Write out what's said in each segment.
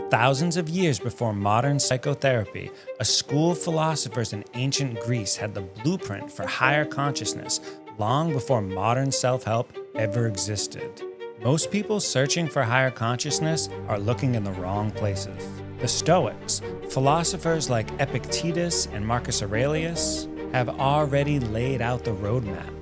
Thousands of years before modern psychotherapy, a school of philosophers in ancient Greece had the blueprint for higher consciousness long before modern self-help ever existed. Most people searching for higher consciousness are looking in the wrong places. The Stoics, philosophers like Epictetus and Marcus Aurelius, have already laid out the roadmap.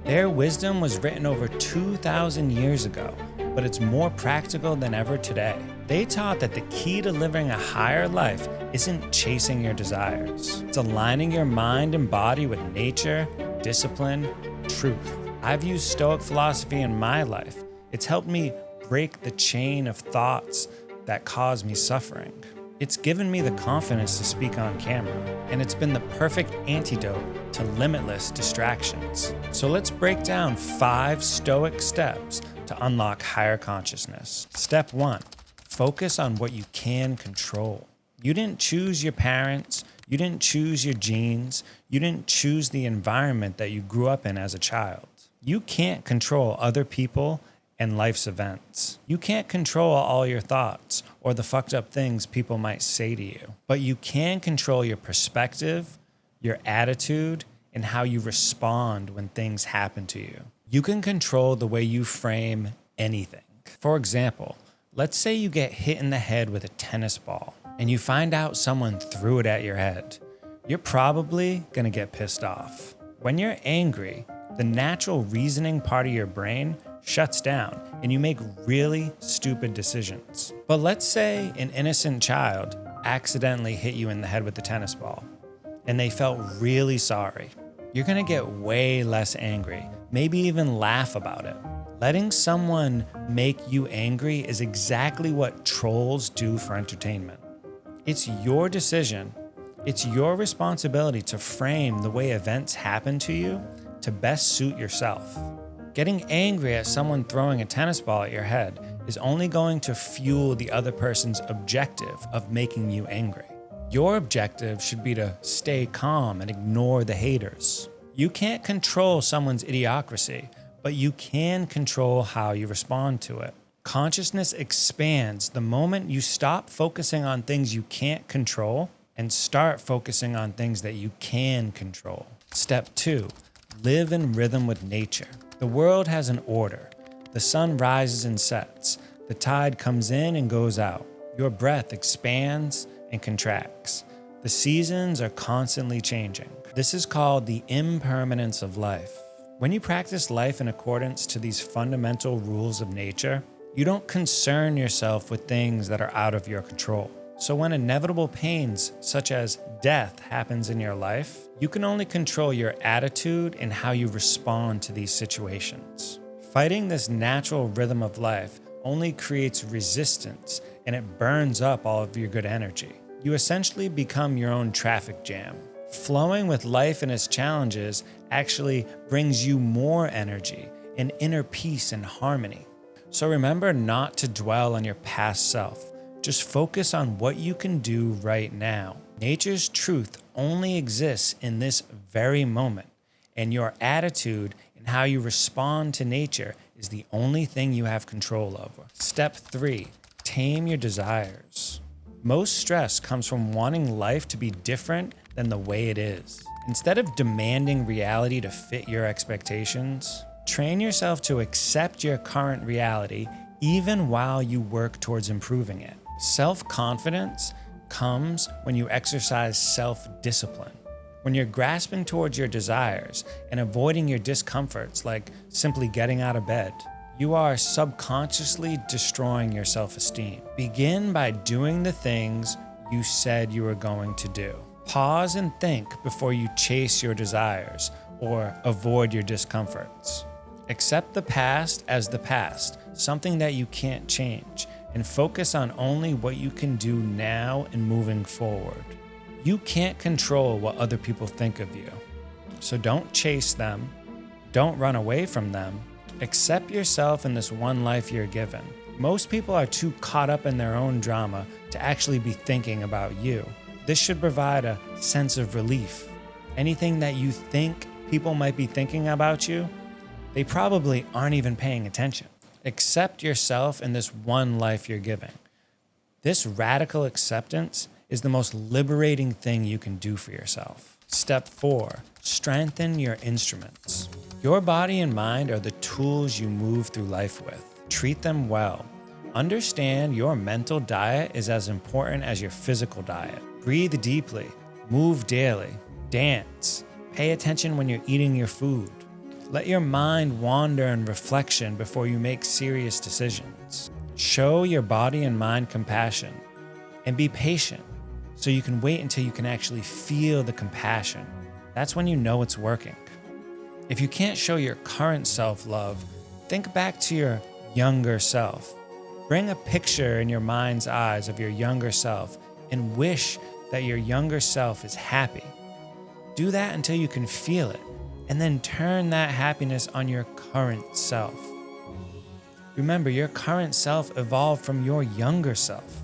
Their wisdom was written over 2,000 years ago, but it's more practical than ever today. They taught that the key to living a higher life isn't chasing your desires. It's aligning your mind and body with nature, discipline, truth. I've used Stoic philosophy in my life. It's helped me break the chain of thoughts that cause me suffering. It's given me the confidence to speak on camera, and it's been the perfect antidote to limitless distractions. So let's break down 5 Stoic steps to unlock higher consciousness. Step 1, focus on what you can control. You didn't choose your parents, you didn't choose your genes, you didn't choose the environment that you grew up in as a child. You can't control other people and life's events. You can't control all your thoughts or the fucked up things people might say to you, but you can control your perspective, your attitude, and how you respond when things happen to you. You can control the way you frame anything. For example, let's say you get hit in the head with a tennis ball and you find out someone threw it at your head. You're probably gonna get pissed off. When you're angry, the natural reasoning part of your brain shuts down and you make really stupid decisions. But let's say an innocent child accidentally hit you in the head with the tennis ball and they felt really sorry. You're gonna get way less angry, maybe even laugh about it. Letting someone make you angry is exactly what trolls do for entertainment. It's your decision. It's your responsibility to frame the way events happen to you to best suit yourself. Getting angry at someone throwing a tennis ball at your head is only going to fuel the other person's objective of making you angry. Your objective should be to stay calm and ignore the haters. You can't control someone's idiocracy, but you can control how you respond to it. Consciousness expands the moment you stop focusing on things you can't control and start focusing on things that you can control. Step 2, live in rhythm with nature. The world has an order. The sun rises and sets. The tide comes in and goes out. Your breath expands and contracts. The seasons are constantly changing. This is called the impermanence of life. When you practice life in accordance to these fundamental rules of nature, you don't concern yourself with things that are out of your control. So when inevitable pains, such as death, happens in your life, you can only control your attitude and how you respond to these situations. Fighting this natural rhythm of life only creates resistance and it burns up all of your good energy. You essentially become your own traffic jam. Flowing with life and its challenges actually brings you more energy and inner peace and harmony. So remember not to dwell on your past self. Just focus on what you can do right now. Nature's truth only exists in this very moment, and your attitude and how you respond to nature is the only thing you have control over. Step 3, tame your desires. Most stress comes from wanting life to be different than the way it is. Instead of demanding reality to fit your expectations, train yourself to accept your current reality even while you work towards improving it. Self-confidence comes when you exercise self-discipline. When you're grasping towards your desires and avoiding your discomforts, like simply getting out of bed, you are subconsciously destroying your self-esteem. Begin by doing the things you said you were going to do. Pause and think before you chase your desires or avoid your discomforts. Accept the past as the past, something that you can't change, and focus on only what you can do now and moving forward. You can't control what other people think of you, so don't chase them, don't run away from them. Accept yourself in this one life you're given. Most people are too caught up in their own drama to actually be thinking about you. This should provide a sense of relief. Anything that you think people might be thinking about you, they probably aren't even paying attention. Accept yourself in this one life you're given. This radical acceptance is the most liberating thing you can do for yourself. Step 4, strengthen your instruments. Your body and mind are the tools you move through life with. Treat them well. Understand your mental diet is as important as your physical diet. Breathe deeply, move daily, dance, pay attention when you're eating your food. Let your mind wander in reflection before you make serious decisions. Show your body and mind compassion and be patient so you can wait until you can actually feel the compassion. That's when you know it's working. If you can't show your current self-love, think back to your younger self. Bring a picture in your mind's eyes of your younger self and wish that your younger self is happy. Do that until you can feel it, and then turn that happiness on your current self. Remember, your current self evolved from your younger self,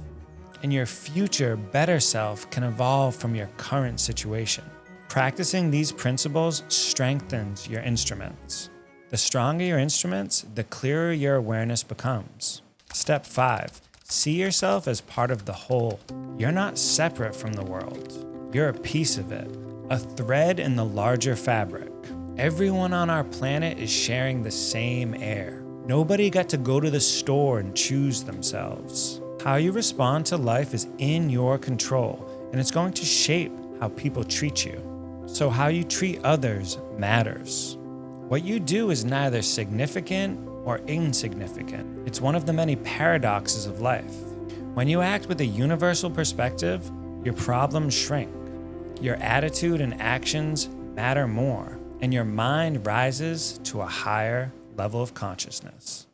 and your future better self can evolve from your current situation. Practicing these principles strengthens your instruments. The stronger your instruments, the clearer your awareness becomes. Step 5, see yourself as part of the whole. You're not separate from the world. You're a piece of it, a thread in the larger fabric. Everyone on our planet is sharing the same air. Nobody got to go to the store and choose themselves. How you respond to life is in your control, and it's going to shape how people treat you. So how you treat others matters. What you do is neither significant or insignificant. It's one of the many paradoxes of life. When you act with a universal perspective, your problems shrink. Your attitude and actions matter more, and your mind rises to a higher level of consciousness.